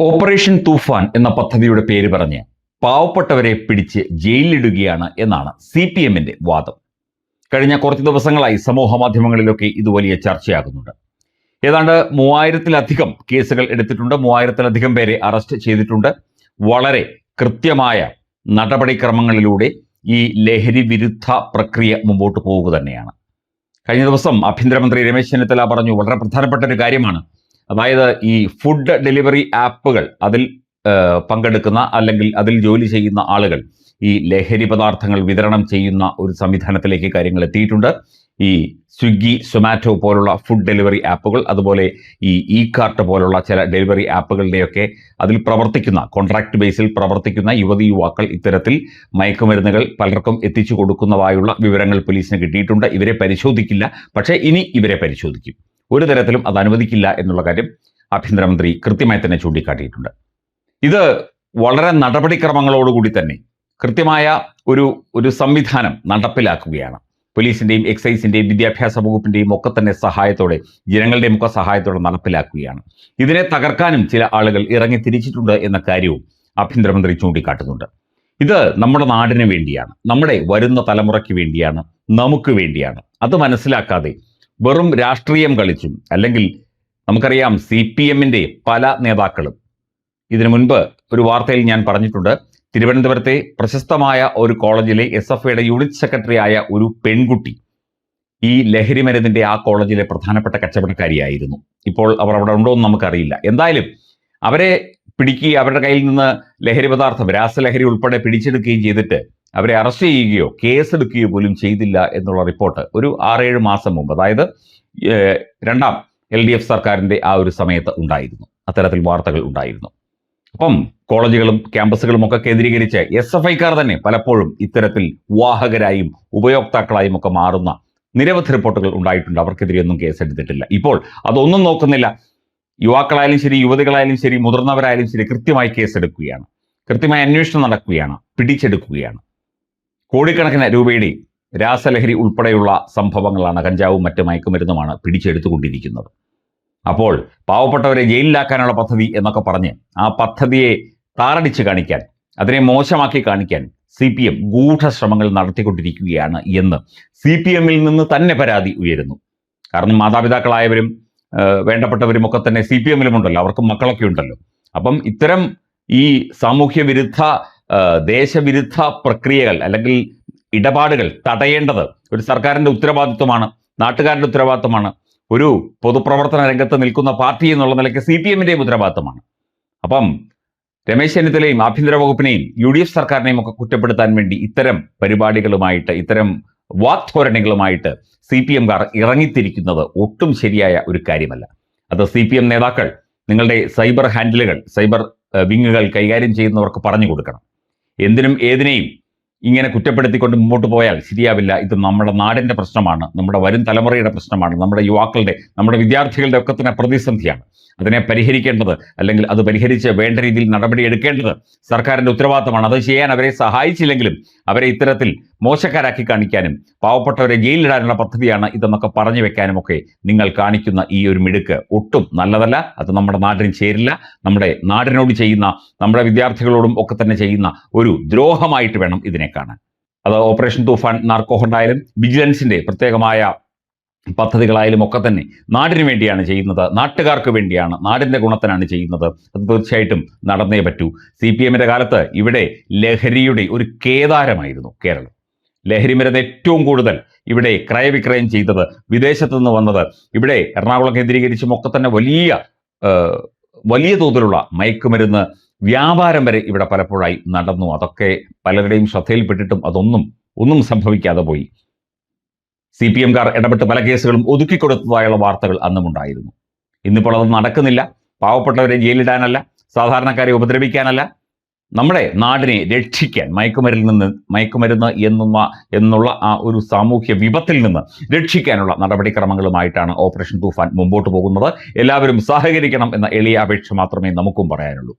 Operation തൂഫാൻ എന്ന പദ്ധതിയുടെ പേര് പറഞ്ഞ് പാവപ്പെട്ടവരെ പിടിച്ച് ജയിലിലിടുകയാണ് എന്നാണ് CPMന്റെ വാദം. കഴിഞ്ഞ കുറച്ച് ദിവസങ്ങളായി സമൂഹ മാധ്യമങ്ങളിലൊക്കെ ഇത് വലിയ ചർച്ചയാകുന്നുണ്ട്. ഏതാണ്ട് 3000-ലധികം കേസുകൾ എടുത്തിട്ടുണ്ട്, 3000-ലധികം പേരെ അറസ്റ്റ് ചെയ്തിട്ടുണ്ട്. വളരെ കൃത്യമായ നടപടിക്രമങ്ങളിലൂടെ ഈ ലഹരി വിരുദ്ധ പ്രക്രിയ മുമ്പോട്ട് പോവുക തന്നെയാണ്. കഴിഞ്ഞ ദിവസം ആഭ്യന്തരമന്ത്രി രമേശ് ചെന്നിത്തല പറഞ്ഞു, വളരെ പ്രധാനപ്പെട്ട ഒരു കാര്യമാണ്. അതായത് ഈ ഫുഡ് ഡെലിവറി ആപ്പുകൾ, അതിൽ പങ്കെടുക്കുന്ന അല്ലെങ്കിൽ അതിൽ ജോലി ചെയ്യുന്ന ആളുകൾ ഈ ലഹരി പദാർത്ഥങ്ങൾ വിതരണം ചെയ്യുന്ന ഒരു സംവിധാനത്തിലേക്ക് കാര്യങ്ങൾ എത്തിയിട്ടുണ്ട്. ഈ സ്വിഗ്ഗി, സൊമാറ്റോ പോലുള്ള ഫുഡ് ഡെലിവറി ആപ്പുകൾ, അതുപോലെ ഈ ഇ-കാർട്ട് പോലുള്ള ചില ഡെലിവറി ആപ്പുകളുടെയൊക്കെ അതിൽ പ്രവർത്തിക്കുന്ന, കോൺട്രാക്ട് ബേസിൽ പ്രവർത്തിക്കുന്ന യുവതി യുവാക്കൾ ഇത്തരത്തിൽ മയക്കുമരുന്നുകൾ പലർക്കും എത്തിച്ചു കൊടുക്കുന്നതായുള്ള വിവരങ്ങൾ പോലീസിന് കിട്ടിയിട്ടുണ്ട്. ഇവരെ പരിശോധിക്കില്ല, പക്ഷേ ഇനി ഇവരെ പരിശോധിക്കും. ഒരു തരത്തിലും അത് അനുവദിക്കില്ല എന്നുള്ള കാര്യം ആഭ്യന്തരമന്ത്രി കൃത്യമായി തന്നെ ചൂണ്ടിക്കാട്ടിയിട്ടുണ്ട്. ഇത് വളരെ നടപടിക്രമങ്ങളോടുകൂടി തന്നെ കൃത്യമായ ഒരു സംവിധാനം നടപ്പിലാക്കുകയാണ്. പോലീസിന്റെയും എക്സൈസിന്റെയും വിദ്യാഭ്യാസ വകുപ്പിന്റെയും ഒക്കെ തന്നെ സഹായത്തോടെ, ജനങ്ങളുടെയും ഒക്കെ സഹായത്തോടെ നടപ്പിലാക്കുകയാണ്. ഇതിനെ തകർക്കാനും ചില ആളുകൾ ഇറങ്ങി തിരിച്ചിട്ടുണ്ട് എന്ന കാര്യവും ആഭ്യന്തരമന്ത്രി ചൂണ്ടിക്കാട്ടുന്നുണ്ട്. ഇത് നമ്മുടെ നാടിന് വേണ്ടിയാണ്, നമ്മുടെ വരുന്ന തലമുറയ്ക്ക് വേണ്ടിയാണ്, നമുക്ക് വേണ്ടിയാണ്. അത് മനസ്സിലാക്കാതെ വെറും രാഷ്ട്രീയം കളിച്ചും, അല്ലെങ്കിൽ നമുക്കറിയാം CPMന്റെ പല നേതാക്കളും, ഇതിനു മുൻപ് ഒരു വാർത്തയിൽ ഞാൻ പറഞ്ഞിട്ടുണ്ട്, തിരുവനന്തപുരത്തെ പ്രശസ്തമായ ഒരു കോളേജിലെ SFIയുടെ യൂണിറ്റ് സെക്രട്ടറി ആയ ഒരു പെൺകുട്ടി ഈ ലഹരി മരുന്നിന്റെ ആ കോളേജിലെ പ്രധാനപ്പെട്ട കച്ചവടക്കാരിയായിരുന്നു. ഇപ്പോൾ അവർ അവിടെ ഉണ്ടോ എന്ന് നമുക്കറിയില്ല. എന്തായാലും അവരെ പിടിക്കുകയും അവരുടെ കയ്യിൽ നിന്ന് ലഹരി പദാർത്ഥം, രാസലഹരി ഉൾപ്പെടെ പിടിച്ചെടുക്കുകയും ചെയ്തിട്ട് അവരെ അറസ്റ്റ് ചെയ്യുകയോ കേസെടുക്കുകയോ പോലും ചെയ്തില്ല എന്നുള്ള റിപ്പോർട്ട് ഒരു 6-7 മാസം മുമ്പ്, അതായത് രണ്ടാം LDF സർക്കാരിന്റെ ആ ഒരു സമയത്ത് ഉണ്ടായിരുന്നു. അത്തരത്തിൽ വാർത്തകൾ ഉണ്ടായിരുന്നു. അപ്പം കോളേജുകളും ക്യാമ്പസുകളും ഒക്കെ കേന്ദ്രീകരിച്ച് SFIക്കാർ തന്നെ പലപ്പോഴും ഇത്തരത്തിൽ വാഹകരായും ഉപയോക്താക്കളായും ഒക്കെ മാറുന്ന നിരവധി റിപ്പോർട്ടുകൾ ഉണ്ടായിട്ടുണ്ട്. അവർക്കെതിരെയൊന്നും കേസെടുത്തിട്ടില്ല. ഇപ്പോൾ അതൊന്നും നോക്കുന്നില്ല. യുവാക്കളായാലും ശരി, യുവതികളായാലും ശരി, മുതിർന്നവരായാലും ശരി, കൃത്യമായി കേസെടുക്കുകയാണ്, കൃത്യമായ അന്വേഷണം നടക്കുകയാണ്, പിടിച്ചെടുക്കുകയാണ്. കോടിക്കണക്കിന് രൂപയുടെ രാസലഹരി ഉൾപ്പെടെയുള്ള സംഭവങ്ങളാണ്, കഞ്ചാവും മറ്റ് മയക്കുമരുന്നുമാണ് പിടിച്ചെടുത്തുകൊണ്ടിരിക്കുന്നത്. അപ്പോൾ പാവപ്പെട്ടവരെ ജയിലിലാക്കാനുള്ള പദ്ധതി എന്നൊക്കെ പറഞ്ഞ് ആ പദ്ധതിയെ താറടിച്ച് കാണിക്കാൻ, അതിനെ മോശമാക്കി കാണിക്കാൻ CPM ഗൂഢശ്രമങ്ങൾ നടത്തിക്കൊണ്ടിരിക്കുകയാണ് എന്ന് CPMൽ നിന്ന് തന്നെ പരാതി ഉയരുന്നു. കാരണം മാതാപിതാക്കളായവരും വേണ്ടപ്പെട്ടവരും ഒക്കെ തന്നെ CPMലുമുണ്ടല്ലോ, അവർക്കും മക്കളൊക്കെ ഉണ്ടല്ലോ. അപ്പം ഇത്തരം ഈ സാമൂഹ്യ വിരുദ്ധ, ദേശവിരുദ്ധ പ്രക്രിയകൾ അല്ലെങ്കിൽ ഇടപാടുകൾ തടയേണ്ടത് ഒരു സർക്കാരിന്റെ ഉത്തരവാദിത്വമാണ്, നാട്ടുകാരുടെ ഉത്തരവാദിത്വമാണ്, ഒരു പൊതുപ്രവർത്തന രംഗത്ത് നിൽക്കുന്ന പാർട്ടി എന്നുള്ള നിലയ്ക്ക് CPMന്റെയും ഉത്തരവാദിത്വമാണ്. അപ്പം രമേശ് ചെന്നിത്തലയും ആഭ്യന്തര വകുപ്പിനെയും UDF സർക്കാരിനെയും ഒക്കെ കുറ്റപ്പെടുത്താൻ വേണ്ടി ഇത്തരം പരിപാടികളുമായിട്ട്, ഇത്തരം വാക്ധോരണികളുമായിട്ട് CPMകാർ ഇറങ്ങിത്തിരിക്കുന്നത് ഒട്ടും ശരിയായ ഒരു കാര്യമല്ല. അത് CPM നേതാക്കൾ നിങ്ങളുടെ സൈബർ ഹാൻഡിലുകൾ, സൈബർ വിങ്ങുകൾ കൈകാര്യം ചെയ്യുന്നവർക്ക് പറഞ്ഞു കൊടുക്കണം. എന്തിനും ഏതിനെയും ഇങ്ങനെ കുറ്റപ്പെടുത്തിക്കൊണ്ട് മുമ്പോട്ട് പോയാൽ ശരിയാവില്ല. ഇത് നമ്മുടെ നാടിന്റെ പ്രശ്നമാണ്, നമ്മുടെ വരും തലമുറയുടെ പ്രശ്നമാണ്, നമ്മുടെ യുവാക്കളുടെ, നമ്മുടെ വിദ്യാർത്ഥികളുടെ ഒക്കെ തന്നെ പ്രതിസന്ധിയാണ്. അതിനെ പരിഹരിക്കേണ്ടത്, അല്ലെങ്കിൽ അത് പരിഹരിച്ച് വേണ്ട രീതിയിൽ നടപടിയെടുക്കേണ്ടത് സർക്കാരിന്റെ ഉത്തരവാദിത്തമാണ്. അത് ചെയ്യാൻ അവരെ സഹായിച്ചില്ലെങ്കിലും അവരെ ഇത്തരത്തിൽ മോശക്കാരാക്കി കാണിക്കാനും പാവപ്പെട്ടവരെ ജയിലിലിടാനുള്ള പദ്ധതിയാണ് ഇതെന്നൊക്കെ പറഞ്ഞു വെക്കാനും ഒക്കെ നിങ്ങൾ കാണിക്കുന്ന ഈ ഒരു മിടുക്ക് ഒട്ടും നല്ലതല്ല. അത് നമ്മുടെ നാടിന് ചേരില്ല. നമ്മുടെ നാടിനോട് ചെയ്യുന്ന, നമ്മുടെ വിദ്യാർത്ഥികളോടും ഒക്കെ തന്നെ ചെയ്യുന്ന ഒരു ദ്രോഹമായിട്ട് വേണം ഇതിനെ കാണാൻ. അത് ഓപ്പറേഷൻ തൂഫാൻ, നാർക്കോ ഹണ്ടായാലും വിജിലൻസിന്റെ പ്രത്യേകമായ പദ്ധതികളായാലും ഒക്കെ തന്നെ നാടിന് വേണ്ടിയാണ് ചെയ്യുന്നത്, നാട്ടുകാർക്ക് വേണ്ടിയാണ്, നാടിന്റെ ഗുണത്തിനാണ് ചെയ്യുന്നത്. അത് തീർച്ചയായിട്ടും നടന്നേ പറ്റൂ. CPMന്റെ കാലത്ത് ഇവിടെ ലഹരിയുടെ ഒരു കേദാരമായിരുന്നു കേരളം. ലഹരി മരുന്ന് ഏറ്റവും കൂടുതൽ ഇവിടെ ക്രയവിക്രയം ചെയ്തത്, വിദേശത്തു നിന്ന് വന്നത്, ഇവിടെ എറണാകുളം കേന്ദ്രീകരിച്ചും ഒക്കെ തന്നെ വലിയ തോതിലുള്ള മയക്കുമരുന്ന് വ്യാപാരം വരെ ഇവിടെ പലപ്പോഴായി നടന്നു. അതൊക്കെ പലരുടെയും ശ്രദ്ധയിൽപ്പെട്ടിട്ടും ഒന്നും സംഭവിക്കാതെ പോയി. CPMകാർ ഇടപെട്ട് പല കേസുകളും ഒതുക്കിക്കൊടുത്തതായുള്ള വാർത്തകൾ അന്നുമുണ്ടായിരുന്നു. ഇന്നിപ്പോൾ അത് നടക്കുന്നില്ല. പാവപ്പെട്ടവരെ ജയിലിടാനല്ല, സാധാരണക്കാരെ ഉപദ്രവിക്കാനല്ല, നമ്മുടെ നാടിനെ രക്ഷിക്കാൻ, മയക്കുമരുന്ന് എന്നുള്ള ആ ഒരു സാമൂഹ്യ വിപത്തിൽ നിന്ന് രക്ഷിക്കാനുള്ള നടപടിക്രമങ്ങളുമായിട്ടാണ് ഓപ്പറേഷൻ തൂഫാൻ മുമ്പോട്ട് പോകുന്നത്. എല്ലാവരും സഹകരിക്കണം എന്ന എളിയ അപേക്ഷ മാത്രമേ നമുക്കും പറയാനുള്ളൂ.